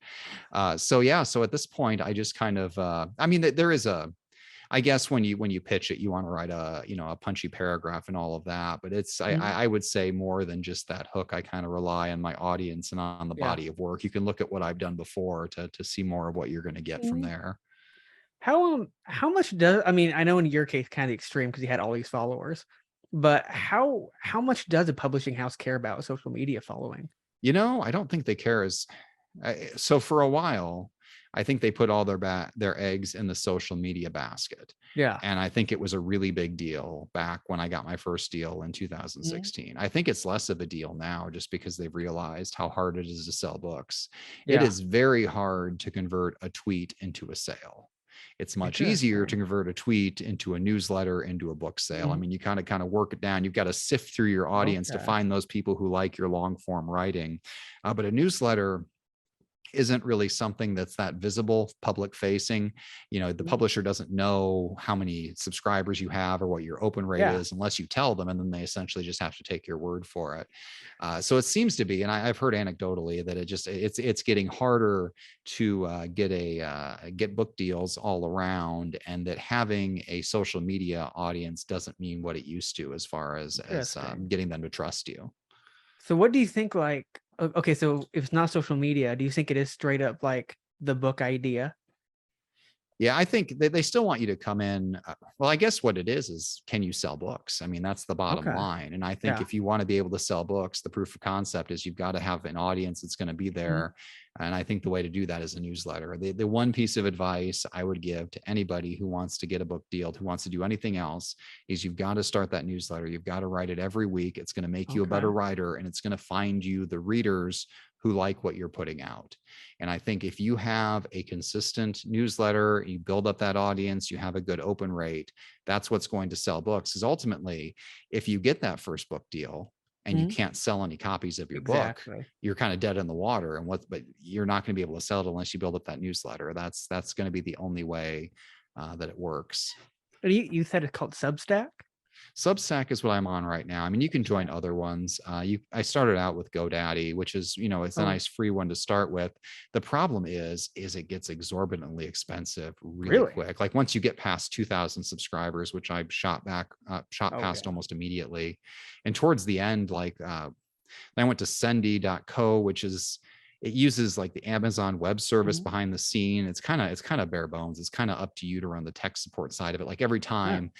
S2: So yeah, so at this point, I just kind of, I mean, there is I guess when you pitch it, you want to write a punchy paragraph and all of that, but it's,
S1: Mhm.
S2: I would say more than just that hook. I kind of rely on my audience and on the
S1: Yeah.
S2: body of work. You can look at what I've done before to see more of what you're going to get from
S1: Mhm.
S2: there.
S1: How much does, I mean, I know in your case kind of extreme because you had all these followers, but how much does a publishing house care about a social media following?
S2: I don't think they care as so for a while, I think they put all their eggs in the social media basket.
S1: Yeah.
S2: And I think it was a really big deal back when I got my first deal in
S1: Mhm.
S2: 2016. I think it's less of a deal now just because they've realized how hard it is to sell books. It
S1: Yeah.
S2: is very hard to convert a tweet into a sale. It's much easier to
S1: Interesting.
S2: convert a tweet into a newsletter, into a book sale. I
S1: Mhm.
S2: mean, you kind of work it down. You've got to sift through your audience to
S1: Okay.
S2: find those people who like your long form writing. But a newsletter isn't really something that's that visible, public facing. The
S1: Mhm.
S2: publisher doesn't know how many subscribers you have or what your open rate
S1: Yeah.
S2: is unless you tell them, and then they essentially just have to take your word for it. So it seems to be, and I've heard anecdotally that it's getting harder to get book deals all around, and that having a social media audience doesn't mean what it used to as far as
S1: Interesting.
S2: getting them to trust you.
S1: So what do you think like okay, so if it's not social media, do you think it is straight up like the book idea?
S2: Yeah, I think they still want you to come in. Well, I guess what it is can you sell books? I mean, that's the bottom
S1: Okay.
S2: line. And I think
S1: Yeah.
S2: if you want to be able to sell books, the proof of concept is you've got to have an audience that's going to be
S1: Mhm.
S2: there. And I think the way to do that is a newsletter. The one piece of advice I would give to anybody who wants to get a book deal, who wants to do anything else, is you've got to start that newsletter. You've got to write it every week. It's going to make you a
S1: Okay.
S2: better writer, and it's going to find you the readers who like what you're putting out. And I think if you have a consistent newsletter, you build up that audience, you have a good open rate, that's what's going to sell books. Is ultimately, if you get that first book deal and you
S1: Mhm.
S2: can't sell any copies of your book,
S1: Exactly.
S2: you're kind of dead in the water. But you're not going to be able to sell it unless you build up that newsletter. That's going to be the only way that it works.
S1: And you said it's called Substack?
S2: Substack is what I'm on right now. I mean, you can join
S1: Substack.
S2: other ones. I started out with GoDaddy, which is, it's a
S1: Oh,
S2: nice free one to start with. The problem is it gets exorbitantly expensive really
S1: really?
S2: quick. Like once you get past 2,000 subscribers, which I shot
S1: Oh,
S2: past
S1: yeah.
S2: almost immediately, and towards the end, I went to Sendy.co, which is, it uses like the Amazon web service
S1: Mhm.
S2: behind the scene. It's kind of bare bones. It's kind of up to you to run the tech support side of it. Like every
S1: Yeah.
S2: time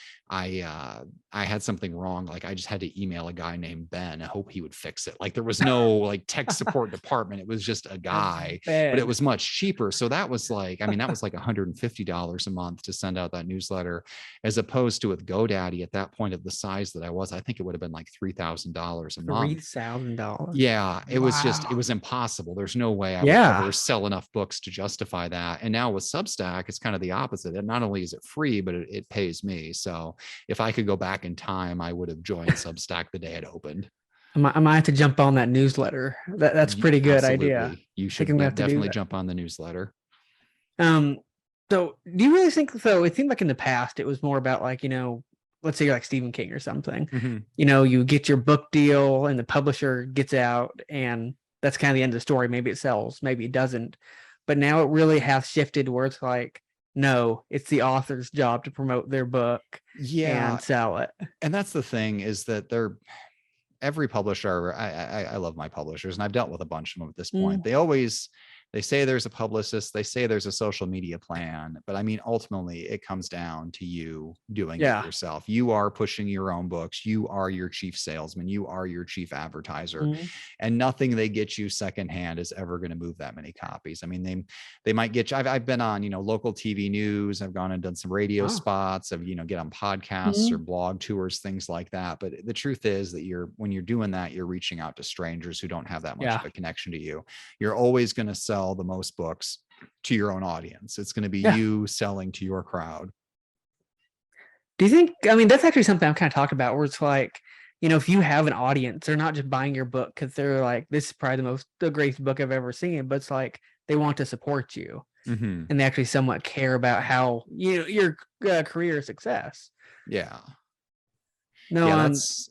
S2: I had something wrong, like I just had to email a guy named Ben. I hope he would fix it. Like there was no like tech support department. It was just a guy, but it
S1: Ben.
S2: was much cheaper. So that was like, I mean, that was like $150 a month to send out that newsletter, as opposed to with GoDaddy at that point of the size that I was, I think it would have been like $3,000 a month.
S1: $3,000.
S2: Yeah, it
S1: Wow.
S2: was impossible. There's no way I would
S1: Yeah.
S2: ever sell enough books to justify that. And now with Substack, it's kind of the opposite. And not only is it free, but it pays me. So if I could go back in time, I would have joined Substack the day it opened.
S1: I might have to jump on that newsletter. That's pretty good idea.
S2: Absolutely. You
S1: I think
S2: should,
S1: I'm gonna
S2: yeah,
S1: have to do
S2: definitely
S1: that.
S2: jump on the newsletter.
S1: Um, so do you really think so? It seemed like in the past it was more about like, let's say you're like Stephen King or something.
S2: Mhm.
S1: You get your book deal and the publisher gets out and that's kind of the end of the story. Maybe it sells, maybe it doesn't. But now it really has shifted where it's like, no, it's the author's job to promote their book
S2: Yeah.
S1: and sell it.
S2: And that's the thing, is that every publisher, I love my publishers, and I've dealt with a bunch of them at this point.
S1: Mm,
S2: They say there's a publicist, they say there's a social media plan, but I mean, ultimately it comes down to you doing it
S1: yeah.
S2: yourself. You are pushing your own books. You are your chief salesman. You are your chief advertiser,
S1: Mm,
S2: and nothing they get you secondhand is ever going to move that many copies. I mean, they might get you. I've been on, local TV news. I've gone and done some radio
S1: wow.
S2: spots. I've, get on podcasts or
S1: Mm,
S2: blog tours, things like that. But the truth is that when you're doing that, you're reaching out to strangers who don't have that much
S1: yeah.
S2: of a connection to you. You're always going to sell sell the most books to your own audience. It's going to be
S1: Yeah.
S2: you selling to your crowd.
S1: Do you think, I mean, that's actually something I've kind of talked about where it's like, if you have an audience, they're not just buying your book because they're like, this is probably the greatest book I've ever seen, but it's like they want to support you
S2: Mm-hmm.
S1: and they actually somewhat care about how your career success.
S2: Yeah.
S1: No,
S2: Yeah, it's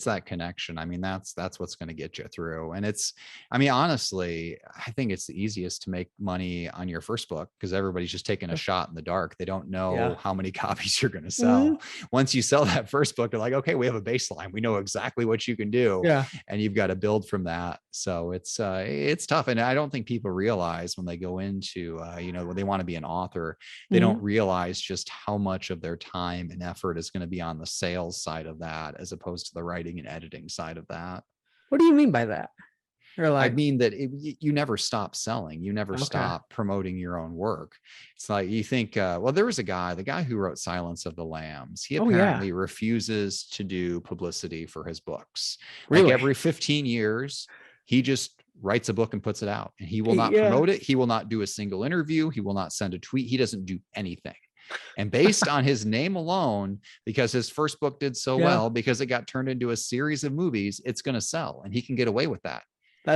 S2: that connection. I mean, that's what's going to get you through. And I mean, honestly, I think it's the easiest to make money on your first book because everybody's just taking a shot in the dark. They don't know how many copies you're going to sell.
S1: Mm-hmm.
S2: Once you sell that first book, they're like, okay, we have a baseline. We know exactly what you can do.
S1: Yeah.
S2: And you've got to build from that. So it's tough. And I don't think people realize when they go into, when they want to be an author, they don't realize just how much of their time and effort is going to be on the sales side of that as opposed to the writing and editing side of that.
S1: What do you mean by that? Or
S2: I
S1: like,
S2: mean that you never stop selling. You never
S1: okay.
S2: stop promoting your own work. It's like you think, well, there was the guy who wrote Silence of the Lambs. He apparently refuses to do publicity for his books.
S1: Really?
S2: Like every 15 years, he just writes a book and puts it out, and he will not promote it. He will not do a single interview. He will not send a tweet. He doesn't do anything. And based on his name alone, because his first book did so well, because it got turned into a series of movies, it's going to sell, and he can get away with that.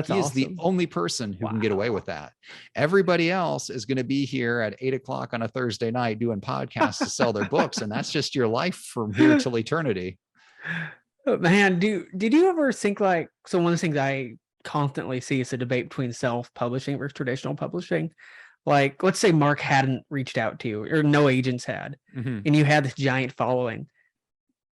S2: He is the only person who can get away with that. Everybody else is going to be here at 8:00 on a Thursday night doing podcasts to sell their books. And that's just your life from here till eternity.
S1: Man, did you ever think like, so one of the things I constantly see is a debate between self-publishing versus traditional publishing. Like, let's say Mark hadn't reached out to you or no agents had, and you had this giant following.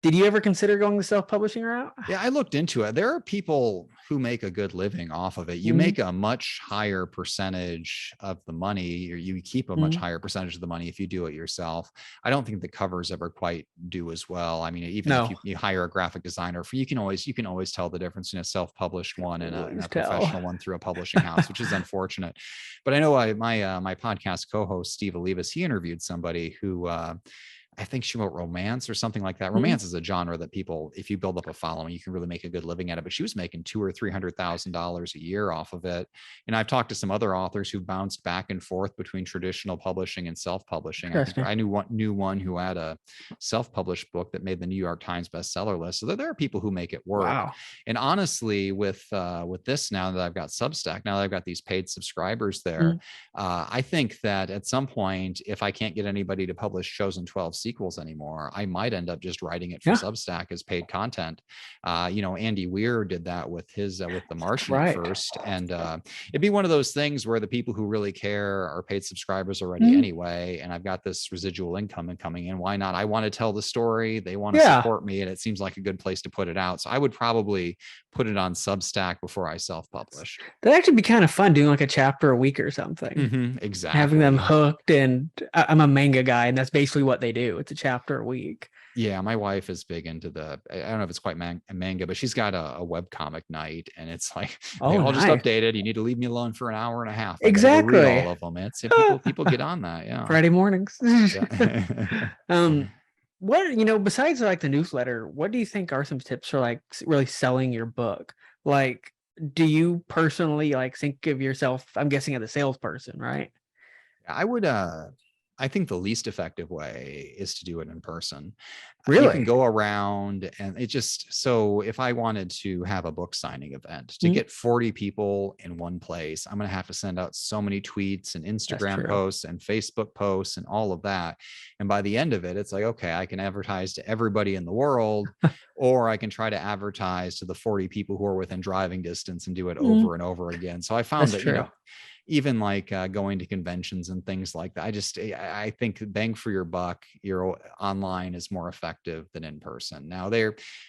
S1: Did you ever consider going the self-publishing route?
S2: Yeah, I looked into it. There are people who make a good living off of it. You make a much higher percentage of the money, or you keep a much higher percentage of the money if you do it yourself. I don't think the covers ever quite do as well. I mean, even if you hire a graphic designer, you can always tell the difference in a self-published one and a professional one through a publishing house, which is unfortunate. But I know my podcast co-host Steve Olivas, he interviewed somebody who I think she wrote romance or something like that. Romance is a genre that people, if you build up a following, you can really make a good living at it. But she was making $200,000 or $300,000 a year off of it. And I've talked to some other authors who bounced back and forth between traditional publishing and self-publishing. I knew one who had a self-published book that made the New York Times bestseller list. So there are people who make it work. Wow. And honestly, with this, now that I've got Substack, now that I've got these paid subscribers there, I think that at some point, if I can't get anybody to publish Chosen 12 sequels anymore, I might end up just writing it for Substack as paid content. Andy Weir did that with his with The Martian first, and it'd be one of those things where the people who really care are paid subscribers already anyway, and I've got this residual income coming in. Why not? I want to tell the story, they want to support me, and it seems like a good place to put it out. So I would probably put it on Substack before I self-publish.
S1: That'd actually be kind of fun doing like a chapter a week or something.
S2: Exactly.
S1: Having them hooked, and I'm a manga guy, and that's basically what they do. It's a chapter a week.
S2: Yeah, my wife is big into I don't know if it's quite manga, but she's got a webcomic night, and it's like, I'll just update it. You need to leave me alone for an hour and a half.
S1: Exactly.
S2: Read all of them. It's people get on that. Yeah.
S1: Friday mornings. What, besides like the newsletter, what do you think are some tips for like really selling your book? Like, do you personally like think of yourself, I'm guessing, as a salesperson, right?
S2: I would, I think the least effective way is to do it in person.
S1: Really?
S2: You can go around, and so if I wanted to have a book signing event to get 40 people in one place, I'm going to have to send out so many tweets and Instagram posts and Facebook posts and all of that. And by the end of it, it's like, okay, I can advertise to everybody in the world, or I can try to advertise to the 40 people who are within driving distance and do it over and over again. So I found that, even like going to conventions and things like that, I think bang for your buck, your online is more effective than in person. Now,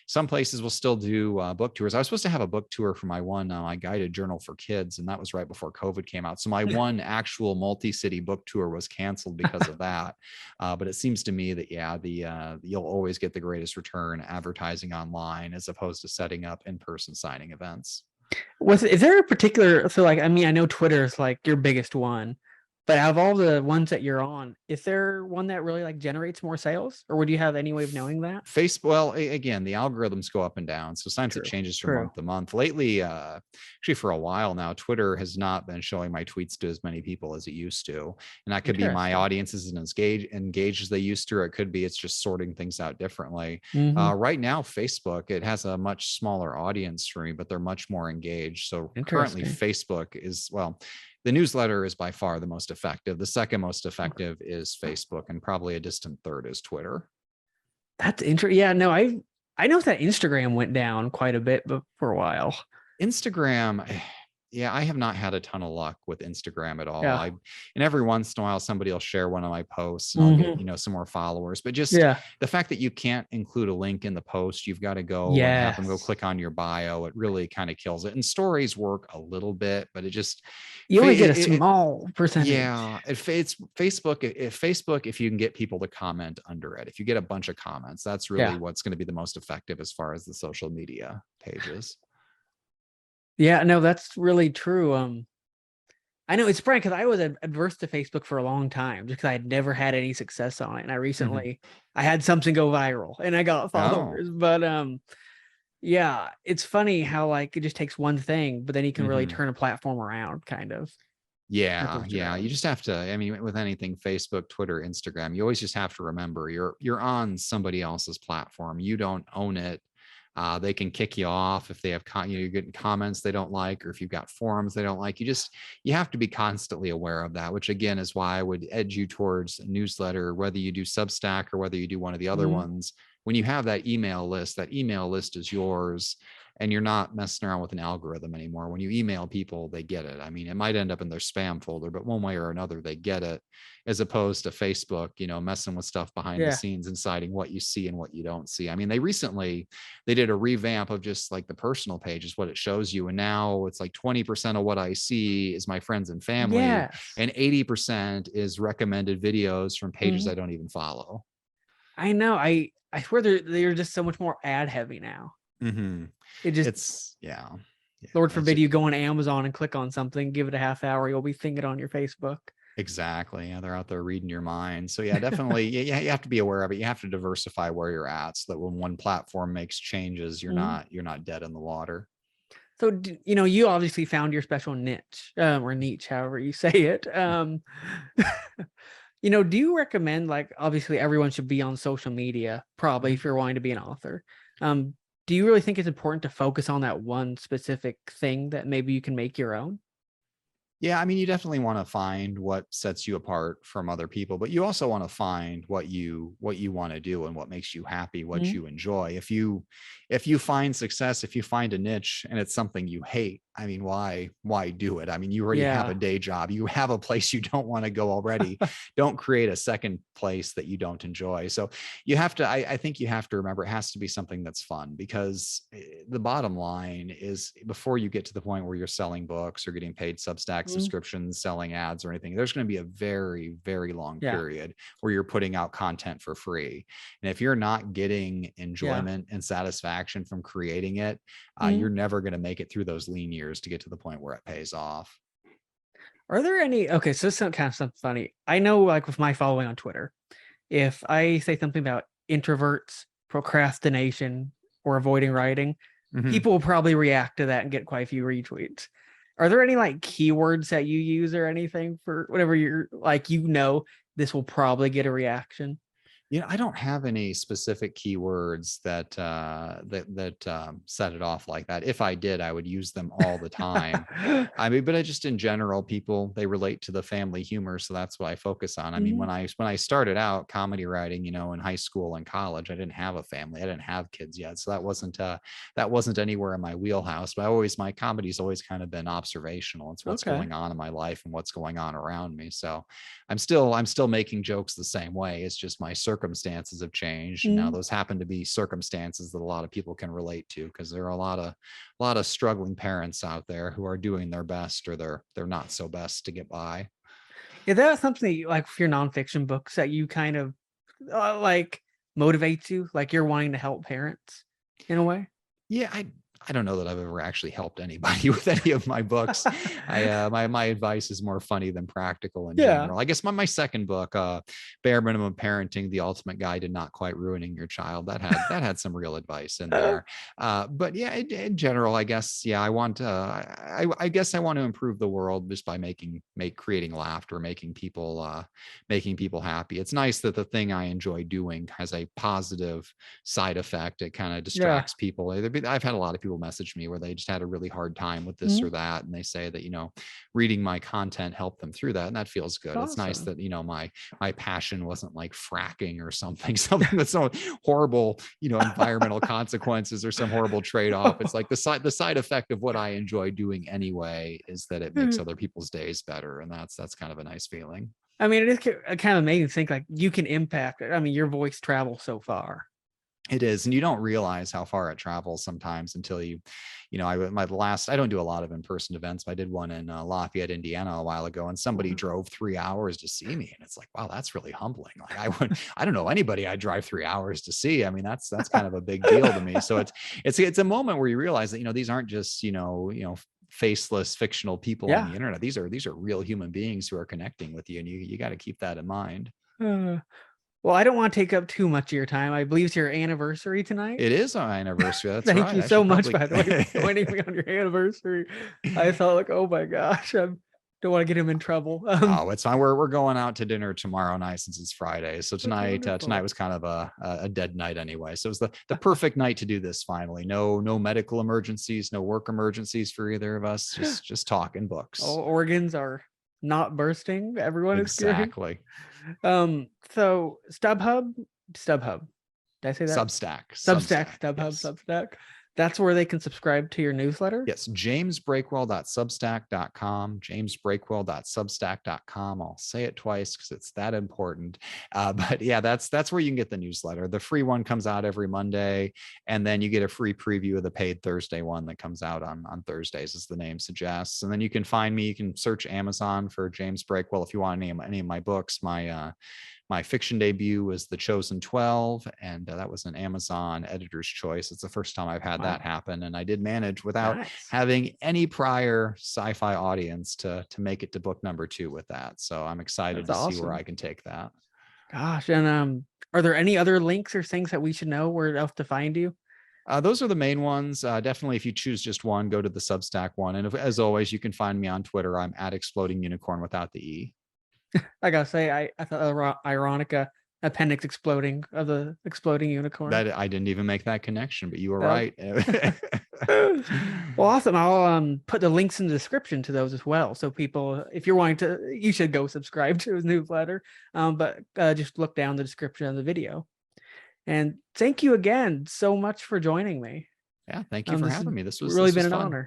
S2: some places will still do book tours. I was supposed to have a book tour for my my guided journal for kids, and that was right before COVID came out. So my one actual multi-city book tour was canceled because of that. But it seems to me that you'll always get the greatest return advertising online as opposed to setting up in-person signing events.
S1: Is there a particular, so like, I mean, I know Twitter is like your biggest one. But out of all the ones that you're on, is there one that really like generates more sales, or would you have any way of knowing that?
S2: Facebook, well, again, the algorithms go up and down. So sometimes it
S1: True.
S2: changes from
S1: True.
S2: month to month. Lately, actually for a while now, Twitter has not been showing my tweets to as many people as it used to. And that could be my
S1: Interesting.
S2: audience isn't as engaged as they used to, or it could be it's just sorting things out differently.
S1: Hmm.
S2: Right now, Facebook, it has a much smaller audience for me, but they're much more engaged. So currently
S1: Interesting.
S2: Facebook is, well, the newsletter is by far the most effective. The second most
S1: Okay.
S2: effective is Facebook, and probably a distant third is Twitter.
S1: That's interesting. Yeah, no, I know that Instagram went down quite a bit, but for a while.
S2: Instagram, yeah, I have not had a ton of luck with Instagram at all.
S1: Yeah.
S2: And every once in a while, somebody will share one of my posts and I'll get,
S1: Hmm.
S2: some more followers. But just
S1: Yeah.
S2: the fact that you can't include a link in the post, you've got to go and have them go
S1: Yes.
S2: click on your bio. It really kind of kills it. And stories work a little bit, but it just,
S1: You only get a small percentage.
S2: yeah, it's Facebook. If you can get people to comment under it, if you get a bunch of comments, that's really
S1: Yeah.
S2: what's going to be the most effective as far as the social media pages.
S1: Yeah, no, that's really true. I know it's funny because I was adverse to Facebook for a long time just because I had never had any success on it. And I
S2: Mhm.
S1: recently I had something go viral and I got
S2: Oh.
S1: followers. But yeah, it's funny how like it just takes one thing, but then you can really
S2: Mhm.
S1: turn a platform around kind of with
S2: Yeah, yeah. You
S1: Instagram.
S2: just have to. I mean, with anything, Facebook, Twitter, Instagram, you always just have to remember you're on somebody else's platform. You don't own it. They can kick you off if they have you're getting comments they don't like, or if you've got forums they don't like. You have to be constantly aware of that. Which again is why I would edge you towards a newsletter, whether you do Substack or whether you do one of the other
S1: Mhm.
S2: ones. When you have that email list is yours, and you're not messing around with an algorithm anymore. When you email people, they get it. I mean, it might end up in their spam folder, but one way or another, they get it, as opposed to Facebook, messing with stuff behind the
S1: Yeah.
S2: scenes and deciding what you see and what you don't see. I mean, they did a revamp of just like the personal pages, what it shows you. And now it's like 20% of what I see is my friends and family,
S1: Yes.
S2: and 80% is recommended videos from pages
S1: Mhm.
S2: I don't even follow.
S1: I know. I swear they're just so much more ad heavy now.
S2: Mm-hmm.
S1: It just
S2: It's yeah. Yeah.
S1: Lord
S2: It's
S1: forbid you go on Amazon and click on something, give it a half hour, you'll be thinking on your Facebook.
S2: exactly. Yeah, they're out there reading your mind. So yeah, definitely. Yeah, you have to be aware of it. You have to diversify where you're at, so that when one platform makes changes,
S1: Mhm.
S2: you're not dead in the water.
S1: So, you obviously found your special niche, or niche, however you say it. Do you recommend, like, obviously everyone should be on social media, probably
S2: Mhm.
S1: if you're wanting to be an author. Um, do you really think it's important to focus on that one specific thing that maybe you can make your own?
S2: Yeah, I mean, you definitely want to find what sets you apart from other people, but you also want to find what you want to do and what makes you happy, what
S1: Mhm.
S2: you enjoy. If you find success, if you find a niche and it's something you hate, I mean, why do it? I mean, you already have
S1: Yeah.
S2: a day job. You have a place you don't want to go already. Don't create a second place that you don't enjoy. So you have to I think you have to remember it has to be something that's fun, because the bottom line is, before you get to the point where you're selling books or getting paid Substack
S1: Mhm.
S2: subscriptions, selling ads or anything, there's going to be a very, very long
S1: Yeah.
S2: period where you're putting out content for free. And if you're not getting
S1: Yeah.
S2: enjoyment and satisfaction from creating it,
S1: Mhm.
S2: you're never going to make it through those lean years to get to the point where it pays off.
S1: Are there any okay, so this is kind of something funny. I know, like, with my following on Twitter, if I say something about introverts, procrastination, or avoiding writing,
S2: Mhm.
S1: people will probably react to that and get quite a few retweets. Are there any like keywords that you use or anything for whatever you're like, this will probably get a reaction?
S2: I don't have any specific keywords that set it off like that. If I did, I would use them all the time. I mean, but I just in general, people they relate to the family humor, so that's what I focus on. I mean,
S1: Mhm.
S2: when I started out comedy writing, in high school and college, I didn't have a family, I didn't have kids yet, so that wasn't anywhere in my wheelhouse. But my comedy's always kind of been observational. It's what's
S1: Okay.
S2: going on in my life and what's going on around me. So I'm still making jokes the same way. It's just my circumstances have changed. And now
S1: Mhm.
S2: those happen to be circumstances that a lot of people can relate to, because there are a lot of struggling parents out there who are doing their best, or they're not so best to get by.
S1: Is that something that like for your nonfiction books that you kind of like motivates you? Like you're wanting to help parents in a way?
S2: Yeah, I don't know that I've ever actually helped anybody with any of my books. My advice is more funny than practical in
S1: Yeah.
S2: general. I guess my second book, Bare Minimum Parenting: The Ultimate Guide to Not Quite Ruining Your Child, that had some real advice in there. But yeah, in general, I guess I guess I want to improve the world just by creating laughter, making people happy. It's nice that the thing I enjoy doing has a positive side effect. It kind of
S1: Yeah.
S2: distracts people. I've had a lot of people message me where they just had a really hard time with this
S1: Mhm.
S2: or that, and they say that reading my content helped them through that, and that feels
S1: It's
S2: good. It's nice
S1: awesome.
S2: that my passion wasn't like fracking or something with some horrible environmental consequences or some horrible trade-off. It's like the side effect of what I enjoy doing anyway is that it makes other people's days better, and that's kind of a nice feeling.
S1: I mean, it kind of made me think like you can impact it. I mean, your voice travels so far.
S2: It is, and you don't realize how far it travels sometimes until I don't do a lot of in-person events, but I did one in Lafayette, Indiana a while ago, and somebody
S1: Mhm.
S2: drove 3 hours to see me, and it's like, wow, that's really humbling. Like I don't know anybody I'd drive 3 hours to see. I mean, that's kind of a big deal to me. So it's a moment where you realize that these aren't just faceless fictional people on
S1: Yeah.
S2: the internet. These are real human beings who are connecting with you, and you got to keep that in mind.
S1: Uh, well, I don't want to take up too much of your time. I believe it's your anniversary tonight.
S2: It is our anniversary. That's
S1: Thank
S2: right.
S1: you
S2: I
S1: so
S2: should
S1: much,
S2: probably
S1: by the way, for joining me on your anniversary. I thought like, oh my gosh, I don't want to get him in trouble.
S2: Oh, it's fine. We're going out to dinner tomorrow night since it's Friday. So
S1: That's
S2: tonight
S1: wonderful.
S2: was kind of a dead night anyway. So it was the perfect night to do this finally. No medical emergencies, no work emergencies for either of us. Just talking books.
S1: All organs are not bursting. Everyone is great.
S2: Exactly.
S1: So StubHub. Did I say that?
S2: Substack.
S1: StubHub,
S2: Yes.
S1: Substack. That's where they can subscribe to your newsletter.
S2: Yes, jamesbreakwell.substack.com, jamesbreakwell.substack.com. I'll say it twice because it's that important. But yeah, that's where you can get the newsletter. The free one comes out every Monday, and then you get a free preview of the paid Thursday one that comes out on Thursdays, as the name suggests. And then you can find me. You can search Amazon for James Breakwell if you want any of my books. My fiction debut was The Chosen 12, and that was an Amazon editor's choice. It's the first time I've had that
S1: Wow,
S2: happen, and I did manage without
S1: nice.
S2: having any prior sci-fi audience to make it to book number 2 with that. So I'm excited
S1: That's
S2: to see where
S1: awesome.
S2: I can take that.
S1: Gosh, and are there any other links or things that we should know where else to find you?
S2: Those are the main ones. Definitely, if you choose just one, go to the Substack one. And as always, you can find me on Twitter. I'm at Exploding Unicorn without the E.
S1: I gotta say, I thought Ironica appendix exploding of the exploding unicorn.
S2: That I didn't even make that connection, but you were
S1: Uh,
S2: right.
S1: well, awesome. I'll put the links in the description to those as well. So people, if you're wanting to, you should go subscribe to his newsletter. But just look down the description of the video. And thank you again so much for joining me.
S2: Yeah, thank you for
S1: This has
S2: having me. This was
S1: really
S2: this
S1: been
S2: was
S1: an
S2: fun.
S1: honor.